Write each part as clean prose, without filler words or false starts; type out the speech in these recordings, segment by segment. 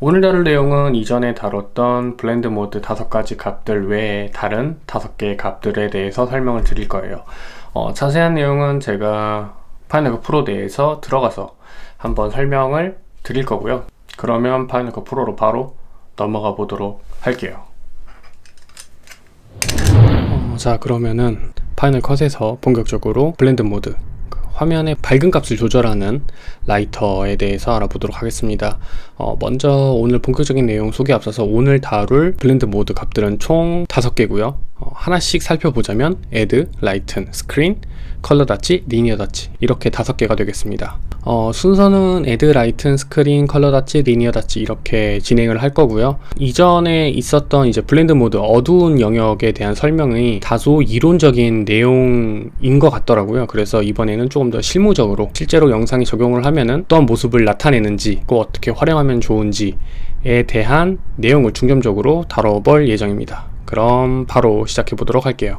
오늘 다룰 내용은 이전에 다뤘던 블렌드 모드 5가지 값들 외에 다른 5개의 값들에 대해서 설명을 드릴 거예요. 자세한 내용은 제가 파이널 컷 프로 내에서 들어가서 한번 설명을 드릴 거고요. 그러면 파이널 컷 프로로 바로 넘어가 보도록 할게요. 자, 그러면은 파이널 컷에서 본격적으로 블렌드 모드 화면의 밝은 값을 조절하는 라이터에 대해서 알아보도록 하겠습니다. 먼저 오늘 본격적인 내용 소개 앞서서 오늘 다룰 블렌드 모드 값들은 총 5개고요. 하나씩 살펴보자면 Add, Lighten, Screen, 컬러 닷지, 리니어 닷지 이렇게 5개가 되겠습니다. 순서는 Add, Lighten, Screen, 컬러 닷지, 리니어 닷지 이렇게 진행을 할 거고요. 이전에 있었던 이제 블렌드 모드 어두운 영역에 대한 설명이 다소 이론적인 내용인 것 같더라고요. 그래서 이번에는 조금 더 실무적으로 실제로 영상에 적용을 하면은 어떤 모습을 나타내는지 또 어떻게 활용하면 좋은지에 대한 내용을 중점적으로 다뤄볼 예정입니다. 그럼 바로 시작해 보도록 할게요.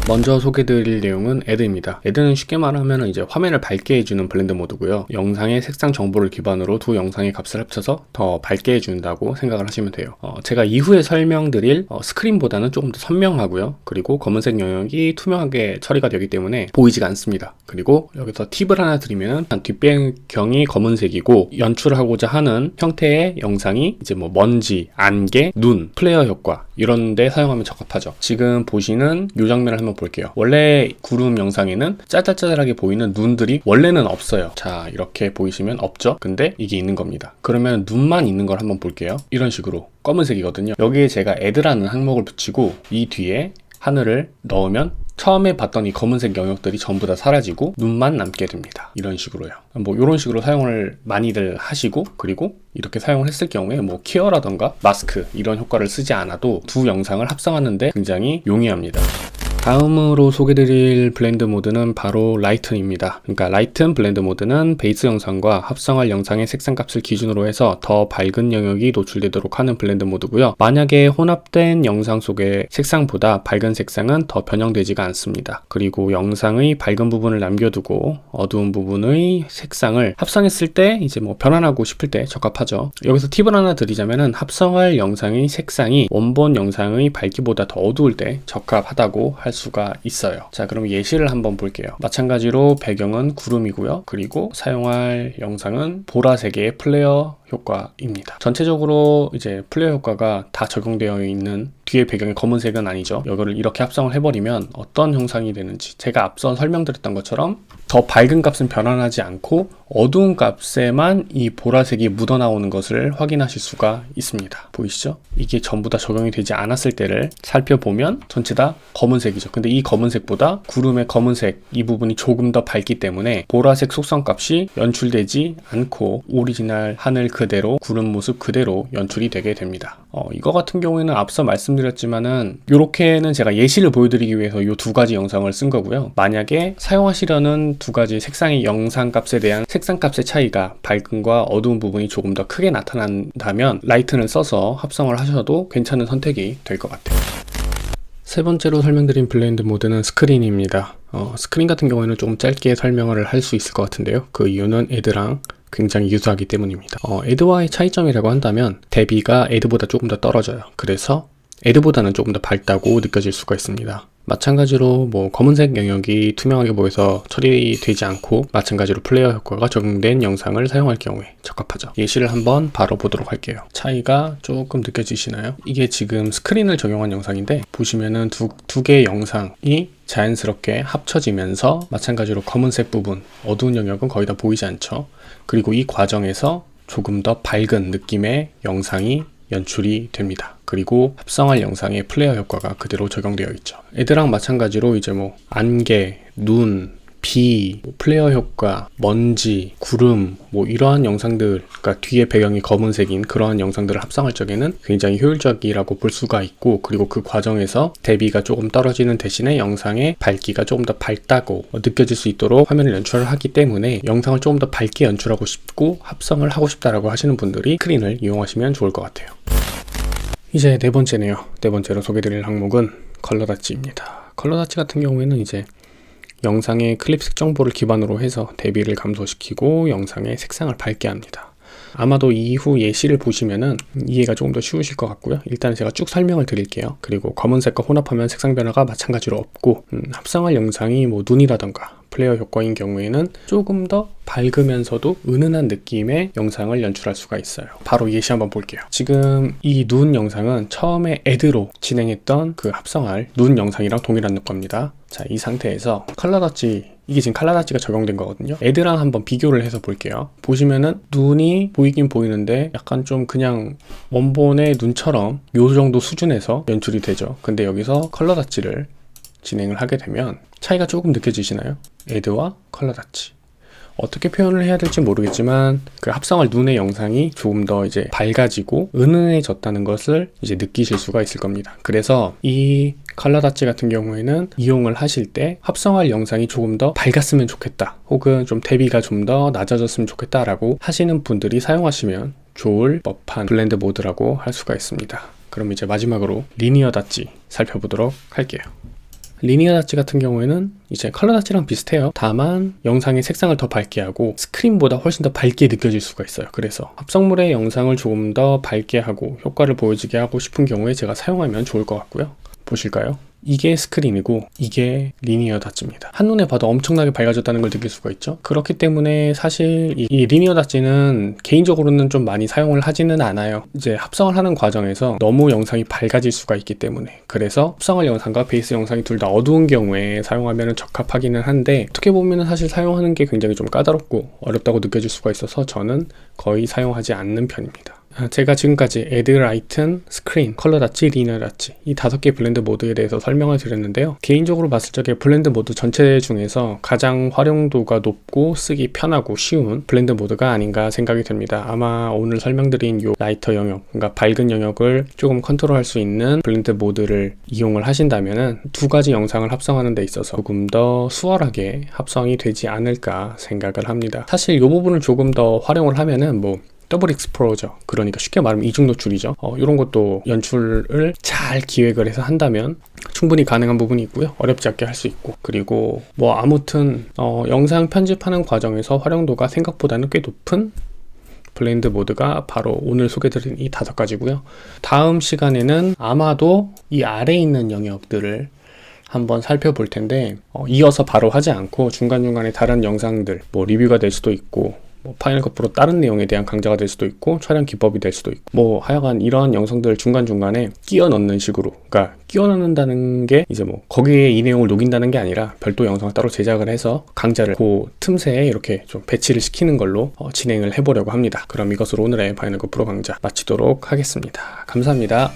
먼저 소개드릴 내용은 Add입니다. Add는 쉽게 말하면 이제 화면을 밝게 해주는 블렌드 모드고요. 영상의 색상 정보를 기반으로 두 영상의 값을 합쳐서 더 밝게 해준다고 생각을 하시면 돼요. 제가 이후에 설명드릴 스크린보다는 조금 더 선명하고요. 그리고 검은색 영역이 투명하게 처리가 되기 때문에 보이지가 않습니다. 그리고 여기서 팁을 하나 드리면 뒷배경이 검은색이고 연출하고자 하는 형태의 영상이 이제 뭐 먼지, 안개, 눈, 플레어 효과 이런 데 사용하면 적합하죠. 지금 보시는 이 장면을 한번 볼게요. 원래 구름 영상에는 짜잘짜잘하게 보이는 눈들이 원래는 없어요. 자, 이렇게 보이시면 없죠? 근데 이게 있는 겁니다. 그러면 눈만 있는 걸 한번 볼게요. 이런 식으로 검은색이거든요. 여기에 제가 Add라는 항목을 붙이고 이 뒤에 하늘을 넣으면 처음에 봤던 이 검은색 영역들이 전부 다 사라지고 눈만 남게 됩니다. 이런 식으로요. 뭐 이런 식으로 사용을 많이들 하시고, 그리고 이렇게 사용을 했을 경우에 뭐 키어라던가 마스크 이런 효과를 쓰지 않아도 두 영상을 합성하는데 굉장히 용이합니다. 다음으로 소개드릴 블렌드 모드는 바로 라이튼입니다. 그러니까 라이튼 블렌드 모드는 베이스 영상과 합성할 영상의 색상 값을 기준으로 해서 더 밝은 영역이 노출되도록 하는 블렌드 모드고요. 만약에 혼합된 영상 속의 색상보다 밝은 색상은 더 변형되지가 않습니다. 그리고 영상의 밝은 부분을 남겨두고 어두운 부분의 색상을 합성했을 때 이제 뭐 변환하고 싶을 때 적합하죠. 여기서 팁을 하나 드리자면은 합성할 영상의 색상이 원본 영상의 밝기보다 더 어두울 때 적합하다고 할 수가 있어요. 자, 그럼 예시를 한번 볼게요. 마찬가지로 배경은 구름이고요. 그리고 사용할 영상은 보라색의 플레어 효과입니다. 전체적으로 이제 플레어 효과가 다 적용되어 있는 뒤에 배경이 검은색은 아니죠. 이거를 이렇게 합성을 해버리면 어떤 형상이 되는지 제가 앞서 설명드렸던 것처럼 더 밝은 값은 변환하지 않고 어두운 값에만 이 보라색이 묻어나오는 것을 확인하실 수가 있습니다. 보이시죠? 이게 전부 다 적용이 되지 않았을 때를 살펴보면 전체 다 검은색이죠. 근데 이 검은색보다 구름의 검은색 이 부분이 조금 더 밝기 때문에 보라색 속성 값이 연출되지 않고 오리지널 하늘 그대로 구름 모습 그대로 연출이 되게 됩니다. 이거 같은 경우에는 앞서 말씀드렸지만은 이렇게는 제가 예시를 보여드리기 위해서 이 2가지 영상을 쓴 거고요. 만약에 사용하시려는 2가지 색상의 영상 값에 대한 색상 값의 차이가 밝음과 어두운 부분이 조금 더 크게 나타난다면 라이튼을 써서 합성을 하셔도 괜찮은 선택이 될 것 같아요. 세 번째로 설명드린 블렌드 모드는 스크린입니다. 스크린 같은 경우에는 조금 짧게 설명을 할 수 있을 것 같은데요. 그 이유는 Add랑 굉장히 유사하기 때문입니다. Add와의 차이점이라고 한다면 대비가 Add보다 조금 더 떨어져요. 그래서 Add보다는 조금 더 밝다고 느껴질 수가 있습니다. 마찬가지로 뭐 검은색 영역이 투명하게 보여서 처리되지 않고 마찬가지로 플레이어 효과가 적용된 영상을 사용할 경우에 적합하죠. 예시를 한번 바로 보도록 할게요. 차이가 조금 느껴지시나요? 이게 지금 스크린을 적용한 영상인데 보시면은 두 개의 영상이 자연스럽게 합쳐지면서 마찬가지로 검은색 부분, 어두운 영역은 거의 다 보이지 않죠. 그리고 이 과정에서 조금 더 밝은 느낌의 영상이 연출이 됩니다. 그리고 합성할 영상의 플레이어 효과가 그대로 적용되어 있죠. 애들랑 마찬가지로 이제 뭐 안개, 눈, 비, 플레이어 효과, 먼지, 구름 뭐 이러한 영상들, 그러니까 뒤에 배경이 검은색인 그러한 영상들을 합성할 적에는 굉장히 효율적이라고 볼 수가 있고, 그리고 그 과정에서 대비가 조금 떨어지는 대신에 영상의 밝기가 조금 더 밝다고 느껴질 수 있도록 화면을 연출을 하기 때문에 영상을 조금 더 밝게 연출하고 싶고 합성을 하고 싶다라고 하시는 분들이 스크린을 이용하시면 좋을 것 같아요. 이제 네 번째네요. 네 번째로 소개드릴 항목은 컬러 닷지입니다. 컬러 닷지 같은 경우에는 이제 영상의 클립 색 정보를 기반으로 해서 대비를 감소시키고 영상의 색상을 밝게 합니다. 아마도 이후 예시를 보시면은 이해가 조금 더 쉬우실 것 같고요. 일단 제가 쭉 설명을 드릴게요. 그리고 검은색과 혼합하면 색상 변화가 마찬가지로 없고, 합성할 영상이 뭐 눈이라던가 플레이어 효과인 경우에는 조금 더 밝으면서도 은은한 느낌의 영상을 연출할 수가 있어요. 바로 예시 한번 볼게요. 지금 이 눈 영상은 처음에 애드로 진행했던 그 합성할 눈 영상이랑 동일한 겁니다. 자, 이 상태에서 컬러 닷지, 이게 지금 컬러 닷지가 적용된 거거든요. 애드랑 한번 비교를 해서 볼게요. 보시면은 눈이 보이긴 보이는데 약간 좀 그냥 원본의 눈처럼 요 정도 수준에서 연출이 되죠. 근데 여기서 컬러 닷지를 진행을 하게 되면 차이가 조금 느껴지시나요? 애드와 컬러 닷지. 어떻게 표현을 해야 될지 모르겠지만 그 합성할 눈의 영상이 조금 더 이제 밝아지고 은은해졌다는 것을 이제 느끼실 수가 있을 겁니다. 그래서 이 컬러 닷지 같은 경우에는 이용을 하실 때 합성할 영상이 조금 더 밝았으면 좋겠다, 혹은 좀 대비가 좀 더 낮아졌으면 좋겠다 라고 하시는 분들이 사용하시면 좋을 법한 블렌드 모드라고 할 수가 있습니다. 그럼 이제 마지막으로 리니어 닷지 살펴보도록 할게요. 리니어 닷지 같은 경우에는 이제 컬러 닷지랑 비슷해요. 다만 영상의 색상을 더 밝게 하고 스크린보다 훨씬 더 밝게 느껴질 수가 있어요. 그래서 합성물의 영상을 조금 더 밝게 하고 효과를 보여지게 하고 싶은 경우에 제가 사용하면 좋을 것 같고요. 보실까요? 이게 스크린이고 이게 리니어 닷지입니다. 한눈에 봐도 엄청나게 밝아졌다는 걸 느낄 수가 있죠. 그렇기 때문에 사실 이 리니어 닷지는 개인적으로는 좀 많이 사용을 하지는 않아요. 이제 합성을 하는 과정에서 너무 영상이 밝아질 수가 있기 때문에. 그래서 합성할 영상과 베이스 영상이 둘 다 어두운 경우에 사용하면 적합하기는 한데, 어떻게 보면 사실 사용하는 게 굉장히 좀 까다롭고 어렵다고 느껴질 수가 있어서 저는 거의 사용하지 않는 편입니다. 제가 지금까지 애드, 라이튼, 스크린, 컬러 닷지, 리니어 닷지 이 5개 블렌드 모드에 대해서 설명을 드렸는데요. 개인적으로 봤을 적에 블렌드 모드 전체 중에서 가장 활용도가 높고 쓰기 편하고 쉬운 블렌드 모드가 아닌가 생각이 듭니다. 아마 오늘 설명드린 요 라이터 영역, 그러니까 밝은 영역을 조금 컨트롤할 수 있는 블렌드 모드를 이용을 하신다면은 두 가지 영상을 합성하는 데 있어서 조금 더 수월하게 합성이 되지 않을까 생각을 합니다. 사실 이 부분을 조금 더 활용을 하면은 뭐 더블 익스포저, 그러니까 쉽게 말하면 이중 노출이죠. 이런 것도 연출을 잘 기획을 해서 한다면 충분히 가능한 부분이 있고요. 어렵지 않게 할 수 있고, 그리고 뭐 아무튼 영상 편집하는 과정에서 활용도가 생각보다는 꽤 높은 블렌드 모드가 바로 오늘 소개드린 이 5가지고요. 다음 시간에는 아마도 이 아래에 있는 영역들을 한번 살펴볼 텐데, 이어서 바로 하지 않고 중간중간에 다른 영상들, 뭐 리뷰가 될 수도 있고, 뭐 파이널 컷 프로 다른 내용에 대한 강좌가 될 수도 있고, 촬영 기법이 될 수도 있고, 뭐 하여간 이런 영상들 중간중간에 끼워 넣는 식으로, 그러니까 끼워 넣는다는 게 이제 뭐 거기에 이 내용을 녹인다는 게 아니라 별도 영상을 따로 제작을 해서 강좌를 그 틈새에 이렇게 좀 배치를 시키는 걸로 진행을 해보려고 합니다. 그럼 이것으로 오늘의 파이널 컷 프로 강좌 마치도록 하겠습니다. 감사합니다.